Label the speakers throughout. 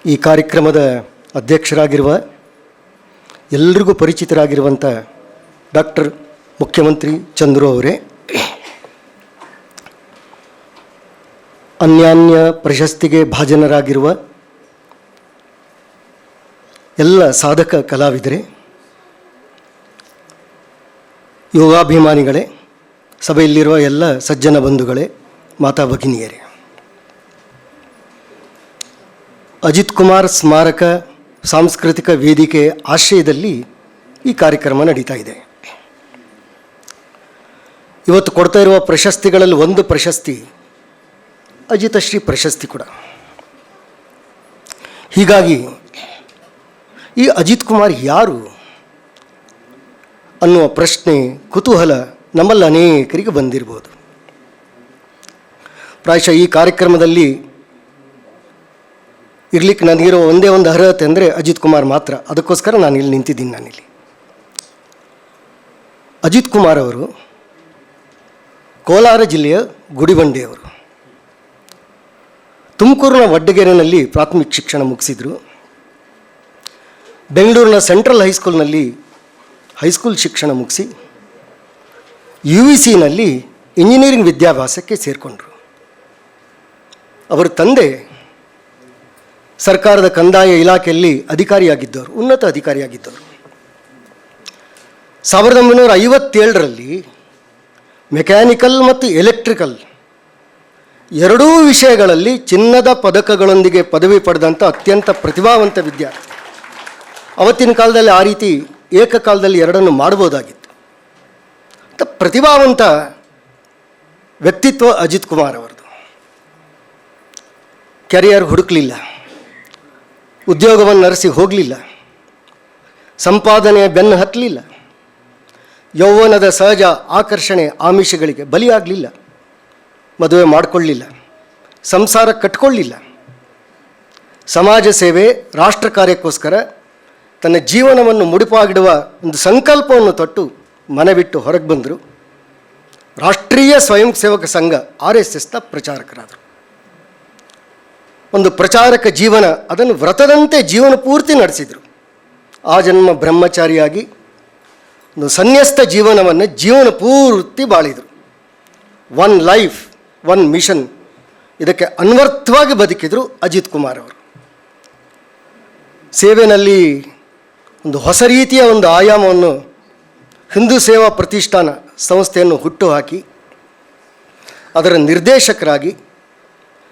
Speaker 1: ಈ ಕಾರ್ಯಕ್ರಮದ ಅಧ್ಯಕ್ಷರಾಗಿರುವ ಎಲ್ಲರಿಗೂ ಪರಿಚಿತರಾಗಿರುವಂಥ ಡಾಕ್ಟರ್ ಮುಖ್ಯಮಂತ್ರಿ ಚಂದ್ರು ಅವರೇ, ಅನ್ಯಾನ್ಯ ಪ್ರಶಸ್ತಿಗೆ ಭಾಜನರಾಗಿರುವ ಎಲ್ಲ ಸಾಧಕ ಕಲಾವಿದರೇ, ಯೋಗಾಭಿಮಾನಿಗಳೇ, ಸಭೆಯಲ್ಲಿರುವ ಎಲ್ಲ ಸಜ್ಜನ ಬಂಧುಗಳೇ, ಮಾತಾ ಭಗಿನಿಯರೇ, ಅಜಿತ್ ಕುಮಾರ್ ಸ್ಮಾರಕ ಸಾಂಸ್ಕೃತಿಕ ವೇದಿಕೆ ಆಶ್ರಯದಲ್ಲಿ ಈ ಕಾರ್ಯಕ್ರಮ ನಡೀತಾ ಇದೆ. ಇವತ್ತು ಕೊಡ್ತಾ ಇರುವ ಪ್ರಶಸ್ತಿಗಳಲ್ಲಿ ಒಂದು ಪ್ರಶಸ್ತಿ ಅಜಿತಶ್ರೀ ಪ್ರಶಸ್ತಿ ಕೂಡ. ಹೀಗಾಗಿ ಈ ಅಜಿತ್ ಕುಮಾರ್ ಯಾರು ಅನ್ನುವ ಪ್ರಶ್ನೆ, ಕುತೂಹಲ ನಮ್ಮಲ್ಲಿ ಅನೇಕರಿಗೆ ಬಂದಿರ್ಬೋದು. ಪ್ರಾಯಶಃ ಈ ಕಾರ್ಯಕ್ರಮದಲ್ಲಿ ಇರ್ಲಿಕ್ಕೆ ನನಗಿರೋ ಒಂದೇ ಒಂದು ಅರ್ಹತೆ ಅಂದರೆ ಅಜಿತ್ ಕುಮಾರ್ ಮಾತ್ರ. ಅದಕ್ಕೋಸ್ಕರ ನಾನು ಇಲ್ಲಿ ನಿಂತಿದ್ದೀನಿ. ನಾನಿಲ್ಲಿ ಅಜಿತ್ ಕುಮಾರ್ ಅವರು ಕೋಲಾರ ಜಿಲ್ಲೆಯ ಗುಡಿಬಂಡೆಯವರು. ತುಮಕೂರಿನ ವಡ್ಡಗೆರೆನಲ್ಲಿ ಪ್ರಾಥಮಿಕ ಶಿಕ್ಷಣ ಮುಗಿಸಿದರು. ಬೆಂಗಳೂರಿನ ಸೆಂಟ್ರಲ್ ಹೈಸ್ಕೂಲ್ನಲ್ಲಿ ಹೈಸ್ಕೂಲ್ ಶಿಕ್ಷಣ ಮುಗಿಸಿ UVCನಲ್ಲಿ ಇಂಜಿನಿಯರಿಂಗ್ ವಿದ್ಯಾಭ್ಯಾಸಕ್ಕೆ ಸೇರಿಕೊಂಡ್ರು. ಅವರ ತಂದೆ ಸರ್ಕಾರದ ಕಂದಾಯ ಇಲಾಖೆಯಲ್ಲಿ ಅಧಿಕಾರಿಯಾಗಿದ್ದವರು, ಉನ್ನತ ಅಧಿಕಾರಿಯಾಗಿದ್ದವರು. 1957ರಲ್ಲಿ ಮೆಕ್ಯಾನಿಕಲ್ ಮತ್ತು ಎಲೆಕ್ಟ್ರಿಕಲ್ ಎರಡೂ ವಿಷಯಗಳಲ್ಲಿ ಚಿನ್ನದ ಪದಕಗಳೊಂದಿಗೆ ಪದವಿ ಪಡೆದಂಥ ಅತ್ಯಂತ ಪ್ರತಿಭಾವಂತ ವಿದ್ಯಾರ್ಥಿ. ಅವತ್ತಿನ ಕಾಲದಲ್ಲಿ ಆ ರೀತಿ ಏಕಕಾಲದಲ್ಲಿ ಎರಡನ್ನು ಮಾಡ್ಬೋದಾಗಿತ್ತು. ಪ್ರತಿಭಾವಂತ ವ್ಯಕ್ತಿತ್ವ ಅಜಿತ್ ಕುಮಾರ್ ಅವರದು. ಕೆರಿಯರ್ ಹುಡುಕಲಿಲ್ಲ, ಉದ್ಯೋಗವನ್ನು ಅರಸಿ ಹೋಗಲಿಲ್ಲ, ಸಂಪಾದನೆಯ ಬೆನ್ನು ಹತ್ತಲಿಲ್ಲ, ಯೌವನದ ಸಹಜ ಆಕರ್ಷಣೆ ಆಮಿಷಗಳಿಗೆ ಬಲಿಯಾಗಲಿಲ್ಲ, ಮದುವೆ ಮಾಡಿಕೊಳ್ಳಲಿಲ್ಲ, ಸಂಸಾರ ಕಟ್ಕೊಳ್ಳಿಲ್ಲ. ಸಮಾಜ ಸೇವೆ, ರಾಷ್ಟ್ರ ಕಾರ್ಯಕ್ಕೋಸ್ಕರ ತನ್ನ ಜೀವನವನ್ನು ಮುಡಿಪಾಗಿಡುವ ಒಂದು ಸಂಕಲ್ಪವನ್ನು ತೊಟ್ಟು ಮನೆ ಬಿಟ್ಟು ಹೊರಗೆ ಬಂದರು. ರಾಷ್ಟ್ರೀಯ ಸ್ವಯಂ ಸೇವಕ ಸಂಘ RSSನ ಪ್ರಚಾರಕರಾದರು. ಒಂದು ಪ್ರಚಾರಕ ಜೀವನ, ಅದನ್ನು ವ್ರತದಂತೆ ಜೀವನ ಪೂರ್ತಿ ನಡೆಸಿದರು. ಆ ಜನ್ಮ ಬ್ರಹ್ಮಚಾರಿಯಾಗಿ ಒಂದು ಸನ್ಯಸ್ತ ಜೀವನವನ್ನು ಜೀವನ ಪೂರ್ತಿ ಬಾಳಿದರು. ಒನ್ ಲೈಫ್ ಒನ್ ಮಿಷನ್, ಇದಕ್ಕೆ ಅನ್ವರ್ಥವಾಗಿ ಬದುಕಿದರು ಅಜಿತ್ ಕುಮಾರ್ ಅವರು. ಸೇವೆಯಲ್ಲಿ ಒಂದು ಹೊಸ ರೀತಿಯ ಒಂದು ಆಯಾಮವನ್ನು, ಹಿಂದೂ ಸೇವಾ ಪ್ರತಿಷ್ಠಾನ ಸಂಸ್ಥೆಯನ್ನು ಹುಟ್ಟುಹಾಕಿ ಅದರ ನಿರ್ದೇಶಕರಾಗಿ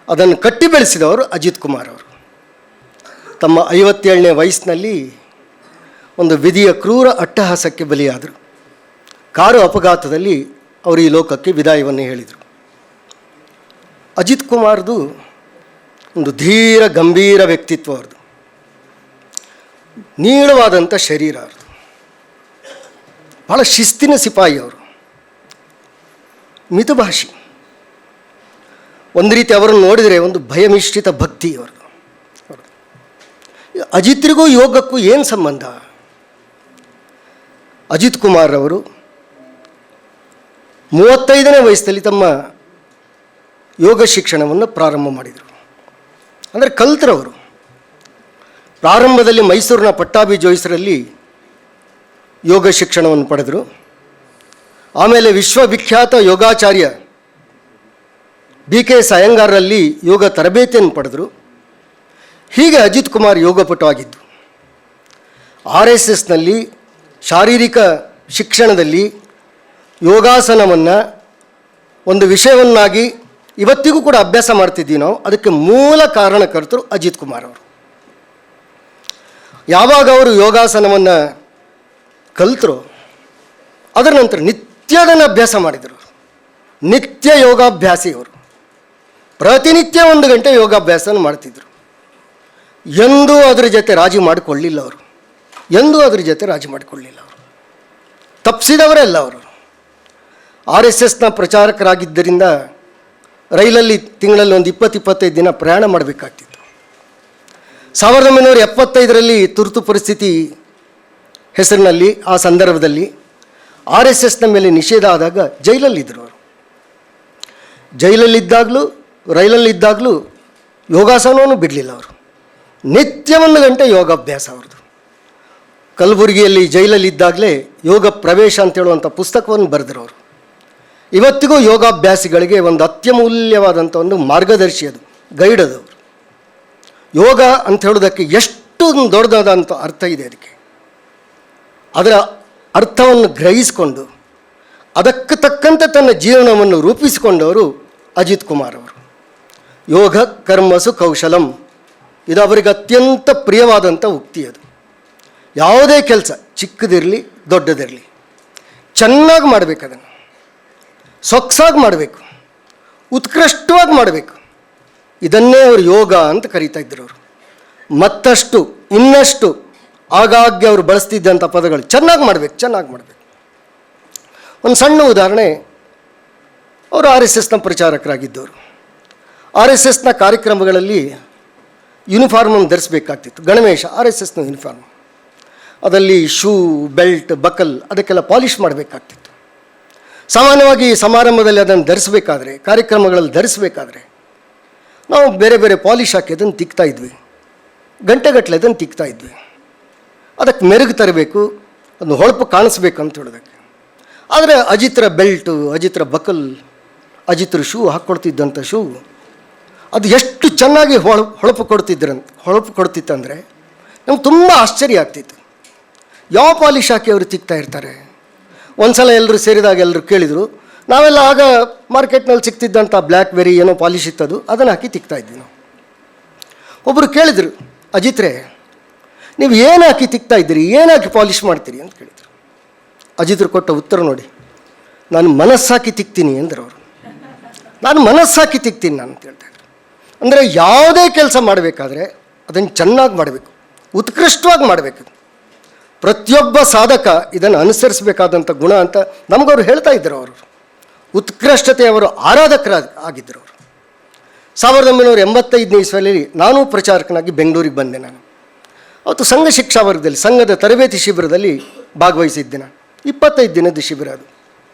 Speaker 1: ಅದನ್ನು ಕಟ್ಟಿ ಬೆಳೆಸಿದವರು ಅಜಿತ್ ಕುಮಾರ್ ಅವರು. ತಮ್ಮ 57ನೇ ವಯಸ್ಸಿನಲ್ಲಿ ಒಂದು ವಿಧಿಯ ಕ್ರೂರ ಅಟ್ಟಹಾಸಕ್ಕೆ ಬಲಿಯಾದರು. ಕಾರು ಅಪಘಾತದಲ್ಲಿ ಅವರು ಈ ಲೋಕಕ್ಕೆ ವಿದಾಯವನ್ನು ಹೇಳಿದರು. ಅಜಿತ್ ಕುಮಾರ್ದು ಒಂದು ಧೀರ ಗಂಭೀರ ವ್ಯಕ್ತಿತ್ವ ಅವ್ರದ್ದು, ನೀಳವಾದಂಥ ಶರೀರ ಅವ್ರದ್ದು, ಭಾಳ ಶಿಸ್ತಿನ ಸಿಪಾಯಿ ಅವರು, ಮಿತಭಾಷಿ. ಒಂದು ರೀತಿ ಅವರನ್ನು ನೋಡಿದರೆ ಒಂದು ಭಯಮಿಶ್ರಿತ ಭಕ್ತಿ ಅವ್ರದ್ದು. ಅಜಿತ್ರಿಗೂ ಯೋಗಕ್ಕೂ ಏನು ಸಂಬಂಧ? ಅಜಿತ್ ಕುಮಾರ್ ಅವರು 35ನೇ ವಯಸ್ಸಲ್ಲಿ ತಮ್ಮ ಯೋಗ ಶಿಕ್ಷಣವನ್ನು ಪ್ರಾರಂಭ ಮಾಡಿದರು. ಅಂದರೆ ಕಲ್ತರವರು. ಪ್ರಾರಂಭದಲ್ಲಿ ಮೈಸೂರಿನ ಪಟ್ಟಾಭಿ ಜೋಯಿಸರಲ್ಲಿ ಯೋಗ ಶಿಕ್ಷಣವನ್ನು ಪಡೆದರು. ಆಮೇಲೆ ವಿಶ್ವವಿಖ್ಯಾತ ಯೋಗಾಚಾರ್ಯ BK ಅಯ್ಯಂಗಾರ್ರಲ್ಲಿ ಯೋಗ ತರಬೇತಿಯನ್ನು ಪಡೆದರು. ಹೀಗೆ ಅಜಿತ್ ಕುಮಾರ್ ಯೋಗಪಟು ಆಗಿದ್ದು. RSSನಲ್ಲಿ ಶಾರೀರಿಕ ಶಿಕ್ಷಣದಲ್ಲಿ ಯೋಗಾಸನವನ್ನು ಒಂದು ವಿಷಯವನ್ನಾಗಿ ಇವತ್ತಿಗೂ ಕೂಡ ಅಭ್ಯಾಸ ಮಾಡ್ತಿದ್ದೀವಿ ನಾವು. ಅದಕ್ಕೆ ಮೂಲ ಕಾರಣಕರ್ತರು ಅಜಿತ್ ಕುಮಾರ್ ಅವರು. ಯಾವಾಗ ಅವರು ಯೋಗಾಸನವನ್ನು ಕಲಿತರು, ಅದರ ನಂತರ ನಿತ್ಯದನ್ನು ಅಭ್ಯಾಸ ಮಾಡಿದರು. ನಿತ್ಯ ಯೋಗಾಭ್ಯಾಸಿ ಅವರು. ಪ್ರತಿನಿತ್ಯ 1 ಗಂಟೆ ಯೋಗಾಭ್ಯಾಸನ ಮಾಡ್ತಿದ್ರು. ಎಂದೂ ಅದರ ಜೊತೆ ರಾಜಿ ಮಾಡಿಕೊಳ್ಳಿಲ್ಲ ಅವರು. ಎಂದೂ ಅದರ ಜೊತೆ ರಾಜಿ ಮಾಡಿಕೊಳ್ಳಿಲ್ಲ ಅವರು. ತಪ್ಪಿಸಿದವರೆಲ್ಲ ಅವರು. RSSನ ಪ್ರಚಾರಕರಾಗಿದ್ದರಿಂದ ರೈಲಲ್ಲಿ ತಿಂಗಳಲ್ಲಿ ಒಂದು 20-25 ದಿನ ಪ್ರಯಾಣ ಮಾಡಬೇಕಾಗ್ತಿತ್ತು. 1975ರಲ್ಲಿ ತುರ್ತು ಪರಿಸ್ಥಿತಿ ಹೆಸರಿನಲ್ಲಿ ಆ ಸಂದರ್ಭದಲ್ಲಿ RSSನ ಮೇಲೆ ನಿಷೇಧ ಆದಾಗ ಜೈಲಲ್ಲಿದ್ದರು ಅವರು. ಜೈಲಲ್ಲಿದ್ದಾಗಲೂ ರೈಲಲ್ಲಿದ್ದಾಗಲೂ ಯೋಗಾಸನವನ್ನು ಬಿಡಲಿಲ್ಲ ಅವರು. ನಿತ್ಯ 1 ಗಂಟೆ ಯೋಗಾಭ್ಯಾಸ ಅವ್ರದ್ದು. ಕಲಬುರಗಿಯಲ್ಲಿ ಜೈಲಲ್ಲಿದ್ದಾಗಲೇ ಯೋಗ ಪ್ರವೇಶ ಅಂತ ಹೇಳುವಂಥ ಪುಸ್ತಕವನ್ನು ಬರೆದರು ಅವರು. ಇವತ್ತಿಗೂ ಯೋಗಾಭ್ಯಾಸಿಗಳಿಗೆ ಒಂದು ಅತ್ಯಮೂಲ್ಯವಾದಂಥ ಒಂದು ಮಾರ್ಗದರ್ಶಿ ಅದು, ಗೈಡ್ ಅದು. ಯೋಗ ಅಂತ ಹೇಳೋದಕ್ಕೆ ಎಷ್ಟು ದೊಡ್ಡದಾದಂಥ ಅರ್ಥ ಇದೆ ಅದಕ್ಕೆ. ಅದರ ಅರ್ಥವನ್ನು ಗ್ರಹಿಸಿಕೊಂಡು ಅದಕ್ಕೆ ತಕ್ಕಂತೆ ತನ್ನ ಜೀವನವನ್ನು ರೂಪಿಸಿಕೊಂಡವರು ಅಜಿತ್ ಕುಮಾರ್ ಅವರು. ಯೋಗ ಕರ್ಮಸು ಕೌಶಲಂ, ಇದು ಅವರಿಗೆ ಅತ್ಯಂತ ಪ್ರಿಯವಾದಂಥ ಉಕ್ತಿ. ಅದು ಯಾವುದೇ ಕೆಲಸ ಚಿಕ್ಕದಿರಲಿ ದೊಡ್ಡದಿರಲಿ ಚೆನ್ನಾಗಿ ಮಾಡಬೇಕು, ಅದನ್ನು ಸೊಗಸಾಗಿ ಮಾಡಬೇಕು, ಉತ್ಕೃಷ್ಟವಾಗಿ ಮಾಡಬೇಕು. ಇದನ್ನೇ ಅವರು ಯೋಗ ಅಂತ ಕರೀತಾ ಇದ್ದರು ಅವರು. ಮತ್ತಷ್ಟು ಇನ್ನಷ್ಟು ಆಗಾಗ್ಗೆ ಅವರು ಬಳಸ್ತಿದ್ದಂಥ ಪದಗಳು ಚೆನ್ನಾಗಿ ಮಾಡಬೇಕು, ಚೆನ್ನಾಗಿ ಮಾಡಬೇಕು. ಒಂದು ಸಣ್ಣ ಉದಾಹರಣೆ, ಅವರು RSSನ ಪ್ರಚಾರಕರಾಗಿದ್ದವರು. RSSನ ಕಾರ್ಯಕ್ರಮಗಳಲ್ಲಿ ಯೂನಿಫಾರ್ಮನ್ನು ಧರಿಸಬೇಕಾಗ್ತಿತ್ತು, ಗಣವೇಶ, RSSನ ಯೂನಿಫಾರ್ಮ್. ಅದರಲ್ಲಿ ಶೂ, ಬೆಲ್ಟ್, ಬಕಲ್ ಅದಕ್ಕೆಲ್ಲ ಪಾಲಿಷ್ ಮಾಡಬೇಕಾಗ್ತಿತ್ತು. ಸಾಮಾನ್ಯವಾಗಿ ಸಮಾರಂಭದಲ್ಲಿ ಅದನ್ನು ಧರಿಸಬೇಕಾದ್ರೆ, ಕಾರ್ಯಕ್ರಮಗಳಲ್ಲಿ ಧರಿಸಬೇಕಾದ್ರೆ ನಾವು ಬೇರೆ ಬೇರೆ ಪಾಲಿಷ್ ಹಾಕಿ ಅದನ್ನು ತಿಕ್ತಾ ಇದ್ವಿ, ಗಂಟೆಗಟ್ಟಲೆ ಅದನ್ನು ತಿಕ್ತಾ ಇದ್ವಿ. ಅದಕ್ಕೆ ಮೆರುಗು ತರಬೇಕು, ಅದನ್ನು ಹೊಳಪು ಕಾಣಿಸ್ಬೇಕು ಅಂತ ಹೇಳೋದಕ್ಕೆ. ಆದರೆ ಅಜಿತ್ರ ಬೆಲ್ಟು, ಅಜಿತ್ರ ಬಕಲ್, ಅಜಿತ್ರ ಶೂ ಹಾಕ್ಕೊಡ್ತಿದ್ದಂಥ ಶೂ ಅದು ಎಷ್ಟು ಚೆನ್ನಾಗಿ ಹೊಳಪು ಕೊಡ್ತಿತ್ತಂದರೆ ನಮ್ಗೆ ತುಂಬ ಆಶ್ಚರ್ಯ ಆಗ್ತಿತ್ತು. ಯಾವ ಪಾಲಿಷ್ ಹಾಕಿ ಅವರು ತಿಕ್ತಾ ಇರ್ತಾರೆ? ಒಂದು ಸಲ ಎಲ್ಲರೂ ಸೇರಿದಾಗ ಎಲ್ಲರೂ ಕೇಳಿದರು. ನಾವೆಲ್ಲ ಆಗ ಮಾರ್ಕೆಟ್ನಲ್ಲಿ ಸಿಗ್ತಿದ್ದಂಥ ಬ್ಲ್ಯಾಕ್ಬೆರಿ ಏನೋ ಪಾಲಿಷ್ ಇತ್ತದು, ಅದನ್ನು ಹಾಕಿ ತಿಕ್ತಾ ಇದ್ವಿ ನಾವು. ಒಬ್ಬರು ಕೇಳಿದರು, ಅಜಿತ್ರೆ ನೀವು ಏನು ಹಾಕಿ ತಿಕ್ತಾ ಇದ್ದೀರಿ, ಏನು ಹಾಕಿ ಪಾಲಿಷ್ ಮಾಡ್ತೀರಿ ಅಂತ ಕೇಳಿದರು. ಅಜಿತ್ರು ಕೊಟ್ಟ ಉತ್ತರ ನೋಡಿ, ನಾನು ಮನಸ್ಸಾಕಿ ತಿಕ್ತೀನಿ ಅಂದರು ಅವರು. ನಾನು ಮನಸ್ಸಾಕಿ ತಿಕ್ತೀನಿ ನಾನು ಅಂತ ಹೇಳ್ತಾಯಿದ್ರು. ಅಂದರೆ ಯಾವುದೇ ಕೆಲಸ ಮಾಡಬೇಕಾದ್ರೆ ಅದನ್ನು ಚೆನ್ನಾಗಿ ಮಾಡಬೇಕು, ಉತ್ಕೃಷ್ಟವಾಗಿ ಮಾಡಬೇಕು. ಪ್ರತಿಯೊಬ್ಬ ಸಾಧಕ ಇದನ್ನು ಅನುಸರಿಸಬೇಕಾದಂಥ ಗುಣ ಅಂತ ನಮಗವರು ಹೇಳ್ತಾ ಇದ್ದರು. ಅವರು ಉತ್ಕೃಷ್ಟತೆಯವರು ಆರಾಧಕರಾಗಿದ್ದರು. ಅವರು 1985ನೇ ಇಸ್ವಿಯಲ್ಲಿ ನಾನು ಪ್ರಚಾರಕನಾಗಿ ಬೆಂಗಳೂರಿಗೆ ಬಂದೆ. ನಾನು ಅವತ್ತು ಸಂಘ ಶಿಕ್ಷಾ ವರ್ಗದಲ್ಲಿ, ಸಂಘದ ತರಬೇತಿ ಶಿಬಿರದಲ್ಲಿ ಭಾಗವಹಿಸಿದ್ದೆ. ನಾನು 25 ದಿನದ ಶಿಬಿರ ಅದು.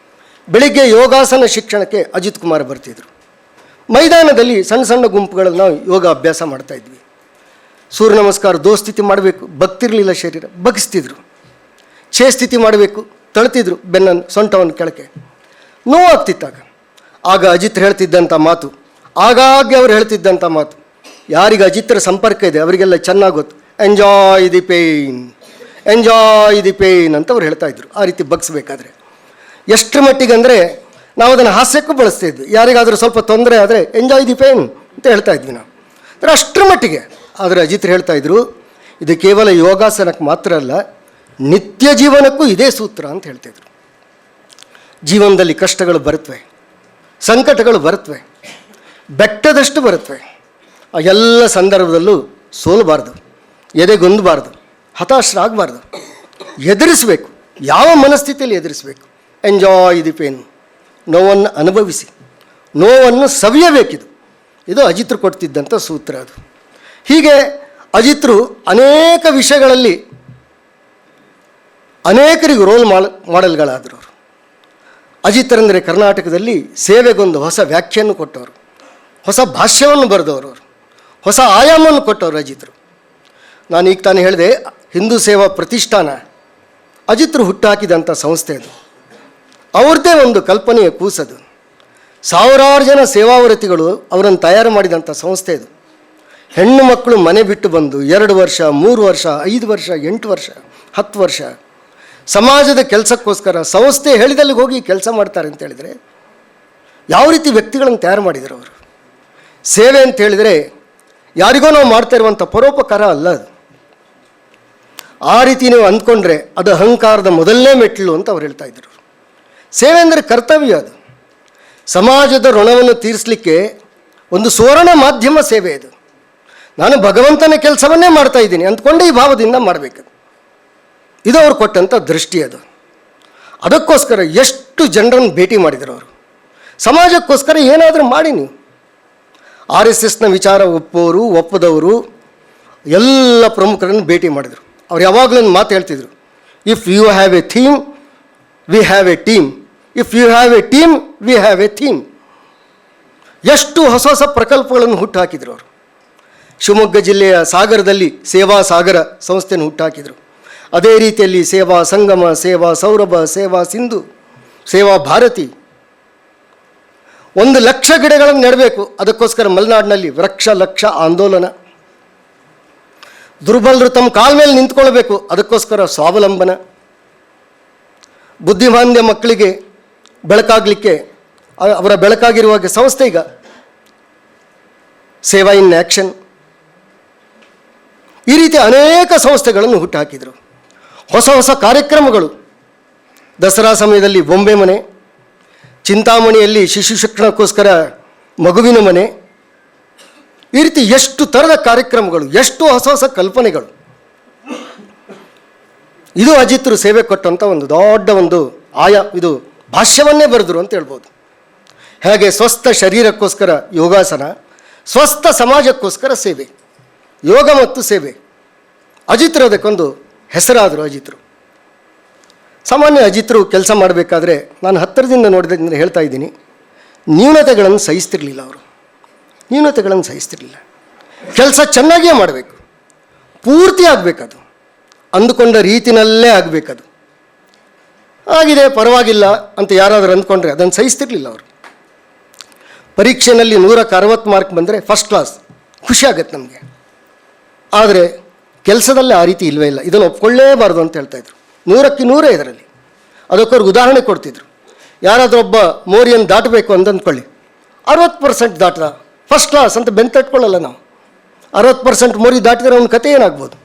Speaker 1: ಬೆಳಿಗ್ಗೆ ಯೋಗಾಸನ ಶಿಕ್ಷಣಕ್ಕೆ ಅಜಿತ್ ಕುಮಾರ್ ಬರ್ತಿದ್ರು. ಮೈದಾನದಲ್ಲಿ ಸಣ್ಣ ಸಣ್ಣ ಗುಂಪುಗಳಲ್ಲಿ ನಾವು ಯೋಗ ಅಭ್ಯಾಸ ಮಾಡ್ತಾಯಿದ್ವಿ. ಸೂರ್ಯ ನಮಸ್ಕಾರ ದೋಸ್ಥಿತಿ ಮಾಡಬೇಕು, ಬಗ್ತಿರಲಿಲ್ಲ ಶರೀರ, ಬಗ್ಸ್ತಿದ್ರು. ಛೇ ಸ್ಥಿತಿ ಮಾಡಬೇಕು, ತಳ್ತಿದ್ರು ಬೆನ್ನನ್ನು, ಸೊಂಟವನ್ನು ಕೆಳಕ್ಕೆ, ನೋವಾಗ್ತಿತ್ತಾಗ. ಆಗ ಅಜಿತ್ ಹೇಳ್ತಿದ್ದಂಥ ಮಾತು, ಆಗಾಗ್ಗೆ ಅವ್ರು ಹೇಳ್ತಿದ್ದಂಥ ಮಾತು, ಯಾರಿಗೆ ಅಜಿತ್ರ ಸಂಪರ್ಕ ಇದೆ ಅವರಿಗೆಲ್ಲ ಚೆನ್ನಾಗಿ ಗೊತ್ತು, enjoy the pain, enjoy the pain ಅಂತ ಅವ್ರು ಹೇಳ್ತಾಯಿದ್ರು. ಆ ರೀತಿ ಬಗ್ಸ್ಬೇಕಾದ್ರೆ ಎಷ್ಟರ ಮಟ್ಟಿಗೆ ಅಂದರೆ ನಾವು ಅದನ್ನು ಹಾಸ್ಯಕ್ಕೂ ಬಳಸ್ತಾ ಇದ್ವಿ. ಯಾರಿಗಾದರೂ ಸ್ವಲ್ಪ ತೊಂದರೆ ಆದರೆ ಎಂಜಾಯ್ ದಿ ಪೇಯ್ನ್ ಅಂತ ಹೇಳ್ತಾ ಇದ್ವಿ ನಾವು. ಅಂದರೆ ಅಷ್ಟರ ಮಟ್ಟಿಗೆ. ಆದರೆ ಅಜಿತ್ ಹೇಳ್ತಾಯಿದ್ರು, ಇದು ಕೇವಲ ಯೋಗಾಸನಕ್ಕೆ ಮಾತ್ರ ಅಲ್ಲ, ನಿತ್ಯ ಜೀವನಕ್ಕೂ ಇದೇ ಸೂತ್ರ ಅಂತ ಹೇಳ್ತಾಯಿದ್ರು. ಜೀವನದಲ್ಲಿ ಕಷ್ಟಗಳು ಬರುತ್ತವೆ, ಸಂಕಟಗಳು ಬರುತ್ತವೆ, ಬೆಟ್ಟದಷ್ಟು ಬರುತ್ತವೆ. ಆ ಎಲ್ಲ ಸಂದರ್ಭದಲ್ಲೂ ಸೋಲಬಾರ್ದು, ಎದೆಗುಂದಬಾರ್ದು, ಹತಾಶರಾಗಬಾರ್ದು, ಎದುರಿಸಬೇಕು. ಯಾವ ಮನಸ್ಥಿತಿಯಲ್ಲಿ ಎದುರಿಸಬೇಕು? ಎಂಜಾಯ್ ದಿ ಪೇನ್, ನೋವನ್ನು ಅನುಭವಿಸಿ, ನೋವನ್ನು ಸವಿಯಬೇಕಿದು. ಇದು ಅಜಿತ್ರು ಕೊಡ್ತಿದ್ದಂಥ ಸೂತ್ರ ಅದು. ಹೀಗೆ ಅಜಿತ್ರು ಅನೇಕ ವಿಷಯಗಳಲ್ಲಿ ಅನೇಕರಿಗೆ ರೋಲ್ ಮಾಡೆಲ್ಗಳಾದರು. ಅವರು ಅಜಿತ್ರಂದರೆ ಕರ್ನಾಟಕದಲ್ಲಿ ಸೇವೆಗೊಂದು ಹೊಸ ವ್ಯಾಖ್ಯೆಯನ್ನು ಕೊಟ್ಟವರು, ಹೊಸ ಭಾಷ್ಯವನ್ನು ಬರೆದವರು, ಹೊಸ ಆಯಾಮವನ್ನು ಕೊಟ್ಟವರು ಅಜಿತ್ರು. ನಾನು ಈಗ ತಾನೇ ಹೇಳಿದೆ, ಹಿಂದೂ ಸೇವಾ ಪ್ರತಿಷ್ಠಾನ ಅಜಿತ್ರು ಹುಟ್ಟಾಕಿದಂಥ ಸಂಸ್ಥೆ ಅದು. ಅವ್ರದ್ದೇ ಒಂದು ಕಲ್ಪನೆಯ ಕೂಸದು. ಸಾವಿರಾರು ಜನ ಸೇವಾವೃತ್ತಿಗಳು ಅವರನ್ನು ತಯಾರು ಮಾಡಿದಂಥ ಸಂಸ್ಥೆ ಅದು. ಹೆಣ್ಣು ಮಕ್ಕಳು ಮನೆ ಬಿಟ್ಟು ಬಂದು 2 ವರ್ಷ, 3 ವರ್ಷ, 5 ವರ್ಷ, 8 ವರ್ಷ, 10 ವರ್ಷ ಸಮಾಜದ ಕೆಲಸಕ್ಕೋಸ್ಕರ ಸಂಸ್ಥೆ ಹೇಳಿದಲ್ಲಿ ಹೋಗಿ ಕೆಲಸ ಮಾಡ್ತಾರೆ ಅಂತ ಹೇಳಿದರೆ ಯಾವ ರೀತಿ ವ್ಯಕ್ತಿಗಳನ್ನು ತಯಾರು ಮಾಡಿದರು ಅವರು. ಸೇವೆ ಅಂತ ಹೇಳಿದರೆ ಯಾರಿಗೋ ನಾವು ಮಾಡ್ತಾ ಇರುವಂಥ ಪರೋಪಕಾರ ಅಲ್ಲ ಅದು. ಆ ರೀತಿ ನೀವು ಅಂದ್ಕೊಂಡ್ರೆ ಅದು ಅಹಂಕಾರದ ಮೊದಲನೇ ಮೆಟ್ಟಿಲು ಅಂತ ಅವ್ರು ಹೇಳ್ತಾ ಇದ್ರು. ಸೇವೆ ಅಂದರೆ ಕರ್ತವ್ಯ, ಅದು ಸಮಾಜದ ಋಣವನ್ನು ತೀರಿಸಲಿಕ್ಕೆ ಒಂದು ಸುವರ್ಣ ಮಾಧ್ಯಮ ಸೇವೆ ಇದು. ನಾನು ಭಗವಂತನ ಕೆಲಸವನ್ನೇ ಮಾಡ್ತಾ ಇದ್ದೀನಿ ಅಂದ್ಕೊಂಡೆ ಈ ಭಾವದಿಂದ ಮಾಡಬೇಕು. ಇದು ಅವ್ರು ಕೊಟ್ಟಂಥ ದೃಷ್ಟಿ ಅದು. ಅದಕ್ಕೋಸ್ಕರ ಎಷ್ಟು ಜನರನ್ನು ಭೇಟಿ ಮಾಡಿದರು ಅವರು. ಸಮಾಜಕ್ಕೋಸ್ಕರ ಏನಾದರೂ ಮಾಡಿ ನೀವು. RSSನ ವಿಚಾರ ಒಪ್ಪೋರು ಒಪ್ಪದವರು ಎಲ್ಲ ಪ್ರಮುಖರನ್ನು ಭೇಟಿ ಮಾಡಿದರು. ಅವ್ರು ಯಾವಾಗಲೂ ಒಂದು ಮಾತು ಹೇಳ್ತಿದ್ರು, if you have a theme we have a team, if you have a team we have a theme. ಎಷ್ಟು ಹೊಸ ಹೊಸ ಪ್ರಕಲ್ಪಗಳನ್ನು ಹುಟ್ಟು ಹಾಕಿದ್ರು ಅವರು. ಶಿವಮೊಗ್ಗ ಜಿಲ್ಲೆಯ ಸಾಗರದಲ್ಲಿ ಸೇವಾ ಸಾಗರ ಸಂಸ್ಥೆಯನ್ನು ಹುಟ್ಟಾಕಿದರು. ಅದೇ ರೀತಿಯಲ್ಲಿ ಸೇವಾ ಸಂಗಮ, ಸೇವಾ ಸೌರಭ, ಸೇವಾ ಸಿಂಧು, ಸೇವಾ ಭಾರತಿ. 1,00,000 ಗಿಡಗಳನ್ನು ನೆಡಬೇಕು, ಅದಕ್ಕೋಸ್ಕರ ಮಲೆನಾಡಿನಲ್ಲಿ ವೃಕ್ಷ ಲಕ್ಷ ಆಂದೋಲನ. ದುರ್ಬಲರು ತಮ್ಮ ಕಾಲ ಮೇಲೆ ನಿಂತ್ಕೊಳ್ಬೇಕು, ಅದಕ್ಕೋಸ್ಕರ ಸ್ವಾವಲಂಬನ. ಬುದ್ಧಿಮಾಂದ್ಯ ಮಕ್ಕಳಿಗೆ ಬೆಳಕಾಗಲಿಕ್ಕೆ ಅವರ ಬೆಳಕಾಗಿರುವಾಗ ಸಂಸ್ಥೆ ಈಗ ಸೇವಾ ಇನ್ ಆ್ಯಕ್ಷನ್. ಈ ರೀತಿ ಅನೇಕ ಸಂಸ್ಥೆಗಳನ್ನು ಹುಟ್ಟುಹಾಕಿದರು. ಹೊಸ ಹೊಸ ಕಾರ್ಯಕ್ರಮಗಳು, ದಸರಾ ಸಮಯದಲ್ಲಿ ಬೊಂಬೆ ಮನೆ, ಚಿಂತಾಮಣಿಯಲ್ಲಿ ಶಿಶು ಶಿಕ್ಷಣಕ್ಕೋಸ್ಕರ ಮಗುವಿನ ಮನೆ. ಈ ರೀತಿ ಎಷ್ಟು ಥರದ ಕಾರ್ಯಕ್ರಮಗಳು, ಎಷ್ಟು ಹೊಸ ಹೊಸ ಕಲ್ಪನೆಗಳು. ಇದು ಅಜಿತ್ರು ಸೇವೆ ಕೊಟ್ಟಂಥ ಒಂದು ದೊಡ್ಡ ಒಂದು ಇದು ಭಾಷ್ಯವನ್ನೇ ಬರೆದರು ಅಂತ ಹೇಳ್ಬೋದು. ಹೇಗೆ ಸ್ವಸ್ಥ ಶರೀರಕ್ಕೋಸ್ಕರ ಯೋಗಾಸನ, ಸ್ವಸ್ಥ ಸಮಾಜಕ್ಕೋಸ್ಕರ ಸೇವೆ, ಯೋಗ ಮತ್ತು ಸೇವೆ. ಅಜಿತ್ರು ಅದಕ್ಕೊಂದು ಹೆಸರಾದರು. ಅಜಿತ್ರು ಸಾಮಾನ್ಯ ಅಜಿತ್ರು ಕೆಲಸ ಮಾಡಬೇಕಾದ್ರೆ ನಾನು ಹತ್ತಿರದಿಂದ ನೋಡಿದ್ರೆ ಹೇಳ್ತಾ ಇದ್ದೀನಿ, ನ್ಯೂನತೆಗಳನ್ನು ಸಹಿಸ್ತಿರ್ಲಿಲ್ಲ. ಅವರು ನ್ಯೂನತೆಗಳನ್ನು ಸಹಿಸ್ತಿರ್ಲಿಲ್ಲ. ಕೆಲಸ ಚೆನ್ನಾಗಿಯೇ ಮಾಡಬೇಕು, ಪೂರ್ತಿ ಆಗಬೇಕದು, ಅಂದುಕೊಂಡ ರೀತಿನಲ್ಲೇ ಆಗಬೇಕದು. ಆಗಿದೆ ಪರವಾಗಿಲ್ಲ ಅಂತ ಯಾರಾದರೂ ಅಂದ್ಕೊಂಡ್ರೆ ಅದನ್ನು ಸಹಿಸ್ತಿರ್ಲಿಲ್ಲ ಅವರು. ಪರೀಕ್ಷೆಯಲ್ಲಿ 100ಕ್ಕೆ 60 ಮಾರ್ಕ್ ಬಂದರೆ ಫಸ್ಟ್ ಕ್ಲಾಸ್, ಖುಷಿ ಆಗುತ್ತೆ ನಮಗೆ. ಆದರೆ ಕೆಲಸದಲ್ಲೇ ಆ ರೀತಿ ಇಲ್ಲವೇ ಇಲ್ಲ. ಇದನ್ನು ಒಪ್ಕೊಳ್ಳೇಬಾರ್ದು ಅಂತ ಹೇಳ್ತಾಯಿದ್ರು. 100ಕ್ಕೆ 100 ಇದರಲ್ಲಿ. ಅದಕ್ಕೋರ್ಗೆ ಉದಾಹರಣೆ ಕೊಡ್ತಿದ್ರು. ಯಾರಾದರೂ ಒಬ್ಬ ಮೋರಿಯನ್ನು ದಾಟಬೇಕು ಅಂತ ಅಂದ್ಕೊಳ್ಳಿ, 60% ದಾಟ್ದ ಫಸ್ಟ್ ಕ್ಲಾಸ್ ಅಂತ ಬೆಂತಟ್ಕೊಳ್ಳಲ್ಲ ನಾವು. 60% ಮೋರಿ ದಾಟಿದರೆ ಅವನ ಕತೆ ಏನಾಗ್ಬೋದು?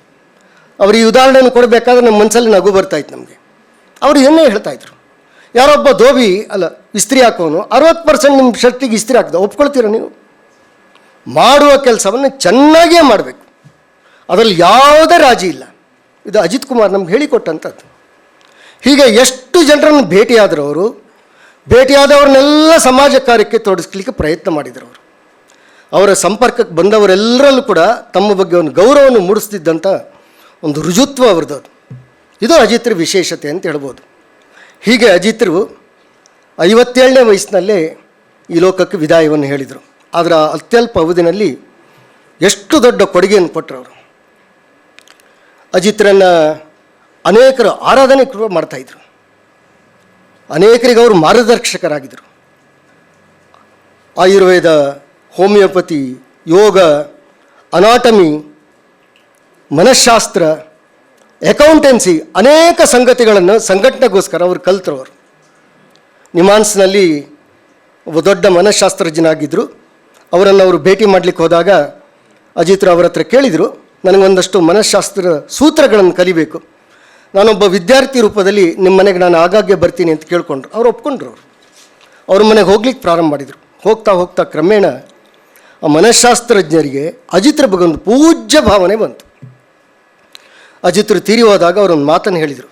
Speaker 1: ಅವರು ಈ ಉದಾಹರಣೆಯನ್ನು ಕೊಡಬೇಕಾದ್ರೆ ನಮ್ಮ ಮನಸ್ಸಲ್ಲಿ ನಗು ಬರ್ತಾಯಿತ್ತು ನಮಗೆ. ಅವರು ಏನೇ ಹೇಳ್ತಾಯಿದ್ರು, ಯಾರೊಬ್ಬ ಧೋಬಿ ಇಸ್ತ್ರಿ ಹಾಕೋನು 60% ನಿಮ್ಮ ಶರ್ಟಿಗೆ ಇಸ್ತ್ರಿ ಹಾಕ್ದ, ಒಪ್ಕೊಳ್ತೀರ ನೀವು? ಮಾಡುವ ಕೆಲಸವನ್ನು ಚೆನ್ನಾಗಿಯೇ ಮಾಡಬೇಕು, ಅದರಲ್ಲಿ ಯಾವುದೇ ರಾಜಿ ಇಲ್ಲ. ಇದು ಅಜಿತ್ ಕುಮಾರ್ ನಮ್ಗೆ ಹೇಳಿಕೊಟ್ಟಂಥದ್ದು. ಹೀಗೆ ಎಷ್ಟು ಜನರನ್ನು ಭೇಟಿಯಾದರು ಅವರು. ಭೇಟಿಯಾದವ್ರನ್ನೆಲ್ಲ ಸಮಾಜ ಕಾರ್ಯಕ್ಕೆ ತೊಡಗಿಸ್ಲಿಕ್ಕೆ ಪ್ರಯತ್ನ ಮಾಡಿದರು ಅವರು. ಅವರ ಸಂಪರ್ಕಕ್ಕೆ ಬಂದವರೆಲ್ಲರಲ್ಲೂ ಕೂಡ ತಮ್ಮ ಬಗ್ಗೆ ಒಂದು ಗೌರವವನ್ನು ಮೂಡಿಸ್ತಿದ್ದಂಥ ಒಂದು ರುಜುತ್ವ ಅವ್ರದ್ದು. ಇದು ಅಜಿತ್ರ ವಿಶೇಷತೆ ಅಂತ ಹೇಳ್ಬೋದು. ಹೀಗೆ ಅಜಿತ್ರು 57ನೇ ವಯಸ್ಸಿನಲ್ಲೇ ಈ ಲೋಕಕ್ಕೆ ವಿದಾಯವನ್ನು ಹೇಳಿದರು. ಆದರೆ ಅತ್ಯಲ್ಪ ಅವಧಿನಲ್ಲಿ ಎಷ್ಟು ದೊಡ್ಡ ಕೊಡುಗೆಯನ್ನು ಕೊಟ್ಟರು ಅವರು. ಅಜಿತ್ರನ್ನು ಅನೇಕರು ಆರಾಧನೆ ಕೂಡ ಮಾಡ್ತಾಯಿದ್ರು. ಅನೇಕರಿಗೆ ಅವರು ಮಾರ್ಗದರ್ಶಕರಾಗಿದ್ದರು. ಆಯುರ್ವೇದ, ಹೋಮಿಯೋಪತಿ, ಯೋಗ, ಅನಾಟಮಿ, ಮನಃಶಾಸ್ತ್ರ, ಅಕೌಂಟೆನ್ಸಿ, ಅನೇಕ ಸಂಗತಿಗಳನ್ನು ಸಂಘಟನೆಗೋಸ್ಕರ ಅವರು ಕಲ್ತರು. ಅವರು ನಿಮಾನ್ಸ್ನಲ್ಲಿ ಒಬ್ಬ ದೊಡ್ಡ ಮನಃಶಾಸ್ತ್ರಜ್ಞನಾಗಿದ್ದರು. ಅವರನ್ನು ಅವರು ಭೇಟಿ ಮಾಡಲಿಕ್ಕೆ ಹೋದಾಗ ಅಜಿತ್ರು ಅವರ ಹತ್ರ ಕೇಳಿದರು, ನನಗೊಂದಷ್ಟು ಮನಃಶಾಸ್ತ್ರದ ಸೂತ್ರಗಳನ್ನು ಕಲಿಬೇಕು, ನಾನೊಬ್ಬ ವಿದ್ಯಾರ್ಥಿ ರೂಪದಲ್ಲಿ ನಿಮ್ಮ ಮನೆಗೆ ನಾನು ಆಗಾಗ್ಗೆ ಬರ್ತೀನಿ ಅಂತ ಕೇಳಿಕೊಂಡ್ರು. ಅವ್ರು ಒಪ್ಕೊಂಡ್ರು. ಅವ್ರ ಮನೆಗೆ ಹೋಗ್ಲಿಕ್ಕೆ ಪ್ರಾರಂಭ ಮಾಡಿದರು. ಹೋಗ್ತಾ ಹೋಗ್ತಾ ಕ್ರಮೇಣ ಆ ಮನಃಶಾಸ್ತ್ರಜ್ಞರಿಗೆ ಅಜಿತ್ರ ಬಗ್ಗೆ ಒಂದು ಪೂಜ್ಯ ಭಾವನೆ ಬಂತು. ಅಜಿತ್ರು ತೀರಿ ಹೋದಾಗ ಅವರೊಂದು ಮಾತನ್ನು ಹೇಳಿದರು,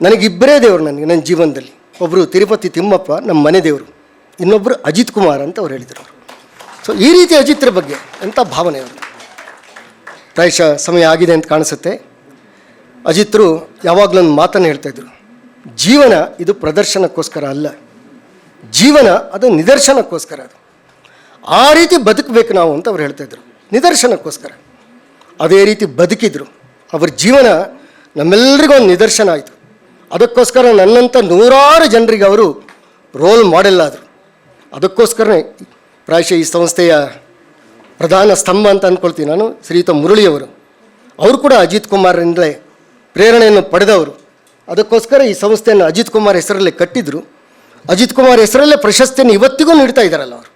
Speaker 1: ನನಗಿಬ್ಬರೇ ದೇವರು ನನ್ನ ಜೀವನದಲ್ಲಿ. ಒಬ್ಬರು ತಿರುಪತಿ ತಿಮ್ಮಪ್ಪ, ನಮ್ಮ ಮನೆ ದೇವರು, ಇನ್ನೊಬ್ಬರು ಅಜಿತ್ ಕುಮಾರ್ ಅಂತ ಅವ್ರು ಹೇಳಿದರು ಅವರು. ಸೊ ಈ ರೀತಿ ಅಜಿತ್ರ ಬಗ್ಗೆ ಎಂಥ ಭಾವನೆ ಅವರು. ಪ್ರಾಯಶಃ ಸಮಯ ಆಗಿದೆ ಅಂತ ಕಾಣಿಸುತ್ತೆ. ಅಜಿತ್ರು ಯಾವಾಗಲೊಂದು ಮಾತನ್ನು ಹೇಳ್ತಾಯಿದ್ರು, ಜೀವನ ಇದು ಪ್ರದರ್ಶನಕ್ಕೋಸ್ಕರ ಅಲ್ಲ, ಜೀವನ ಅದು ನಿದರ್ಶನಕ್ಕೋಸ್ಕರ. ಅದು ಆ ರೀತಿ ಬದುಕಬೇಕು ನಾವು ಅಂತ ಅವ್ರು ಹೇಳ್ತಾಯಿದ್ರು, ನಿದರ್ಶನಕ್ಕೋಸ್ಕರ. ಅದೇ ರೀತಿ ಬದುಕಿದ್ರು. ಅವ್ರ ಜೀವನ ನಮ್ಮೆಲ್ಲರಿಗೂ ಒಂದು ನಿದರ್ಶನ ಆಯಿತು. ಅದಕ್ಕೋಸ್ಕರ ನನ್ನಂಥ 100 ಜನರಿಗೆ ಅವರು ರೋಲ್ ಮಾಡೆಲ್ ಆದರು. ಅದಕ್ಕೋಸ್ಕರನೇ ಪ್ರಾಯಶಃ ಈ ಸಂಸ್ಥೆಯ ಪ್ರಧಾನ ಸ್ತಂಭ ಅಂತ ಅಂದ್ಕೊಳ್ತೀನಿ ನಾನು, ಶ್ರೀಯುತ ಮುರಳಿಯವರು. ಅವರು ಕೂಡ ಅಜಿತ್ ಕುಮಾರ್ರಿಂದಲೇ ಪ್ರೇರಣೆಯನ್ನು ಪಡೆದವರು. ಅದಕ್ಕೋಸ್ಕರ ಈ ಸಂಸ್ಥೆಯನ್ನು ಅಜಿತ್ ಕುಮಾರ್ ಹೆಸರಲ್ಲೇ ಕಟ್ಟಿದ್ರು. ಅಜಿತ್ ಕುಮಾರ್ ಹೆಸರಲ್ಲೇ ಪ್ರಶಸ್ತಿಯನ್ನು ಇವತ್ತಿಗೂ ನೀಡ್ತಾ ಇದ್ದಾರಲ್ಲ ಅವರು.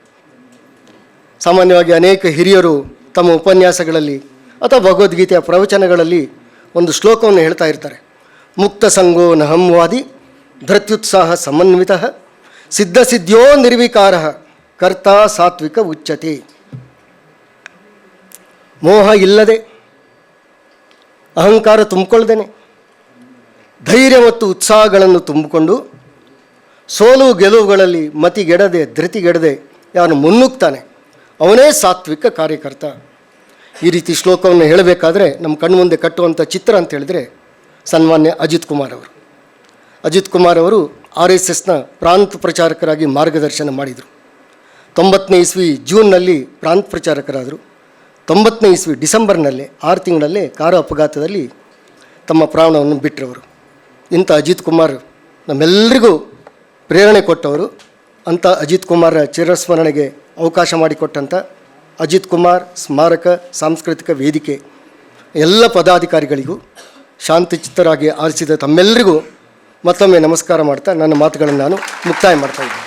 Speaker 1: ಸಾಮಾನ್ಯವಾಗಿ ಅನೇಕ ಹಿರಿಯರು ತಮ್ಮ ಉಪನ್ಯಾಸಗಳಲ್ಲಿ ಅಥವಾ ಭಗವದ್ಗೀತೆಯ ಪ್ರವಚನಗಳಲ್ಲಿ ಒಂದು ಶ್ಲೋಕವನ್ನು ಹೇಳ್ತಾ ಇರ್ತಾರೆ. ಮುಕ್ತ ಸಂಗೋ ನಹಂವಾದಿ ಧೃತ್ಯುತ್ಸಾಹ ಸಮನ್ವಿತ ಸಿದ್ಧಸಿದ್ಧೋ ನಿರ್ವಿಕಾರ ಕರ್ತ ಸಾತ್ವಿಕ ಉಚ್ಯತೆ. ಮೋಹ ಇಲ್ಲದೆ, ಅಹಂಕಾರ ತುಂಬಿಕೊಳ್ಳದೇನೆ, ಧೈರ್ಯ ಮತ್ತು ಉತ್ಸಾಹಗಳನ್ನು ತುಂಬಿಕೊಂಡು ಸೋಲು ಗೆಲುವುಗಳಲ್ಲಿ ಮತಿಗೆಡದೆ ಧೃತಿಗೆಡದೆ ಯಾವನು ಮುನ್ನುಗ್ತಾನೆ ಅವನೇ ಸಾತ್ವಿಕ ಕಾರ್ಯಕರ್ತ. ಈ ರೀತಿ ಶ್ಲೋಕವನ್ನು ಹೇಳಬೇಕಾದ್ರೆ ನಮ್ಮ ಕಣ್ಣು ಮುಂದೆ ಕಟ್ಟುವಂಥ ಚಿತ್ರ ಅಂತ ಹೇಳಿದ್ರೆ ಸನ್ಮಾನ್ಯ ಅಜಿತ್ ಕುಮಾರ್ ಅವರು. ಅಜಿತ್ ಕುಮಾರ್ ಅವರು RSSನ ಪ್ರಾಂತ ಪ್ರಚಾರಕರಾಗಿ ಮಾರ್ಗದರ್ಶನ ಮಾಡಿದರು. 90ನೇ ಇಸ್ವಿ ಜೂನ್ನಲ್ಲಿ ಪ್ರಾಂತ ಪ್ರಚಾರಕರಾದರು. 90ನೇ ಇಸ್ವಿ ಡಿಸೆಂಬರ್ನಲ್ಲಿ 6 ತಿಂಗಳಲ್ಲಿ ಕಾರು ಅಪಘಾತದಲ್ಲಿ ತಮ್ಮ ಪ್ರಾಣವನ್ನು ಬಿಟ್ಟರವರು. ಇಂಥ ಅಜಿತ್ ಕುಮಾರ್ ನಮ್ಮೆಲ್ಲರಿಗೂ ಪ್ರೇರಣೆ ಕೊಟ್ಟವರು. ಅಂಥ ಅಜಿತ್ ಕುಮಾರ್ ಚಿರಸ್ಮರಣೆಗೆ ಅವಕಾಶ ಮಾಡಿಕೊಟ್ಟಂಥ ಅಜಿತ್ ಕುಮಾರ್ ಸ್ಮಾರಕ ಸಾಂಸ್ಕೃತಿಕ ವೇದಿಕೆ ಎಲ್ಲ ಪದಾಧಿಕಾರಿಗಳಿಗೂ, ಶಾಂತಚಿತ್ತರಾಗಿ ಆಲಿಸಿದ ತಮ್ಮೆಲ್ಲರಿಗೂ ಮತ್ತೊಮ್ಮೆ ನಮಸ್ಕಾರ ಮಾಡ್ತಾ ನನ್ನ ಮಾತುಗಳನ್ನು ನಾನು ಮುಕ್ತಾಯ ಮಾಡ್ತಾಯಿದ್ದೀನಿ.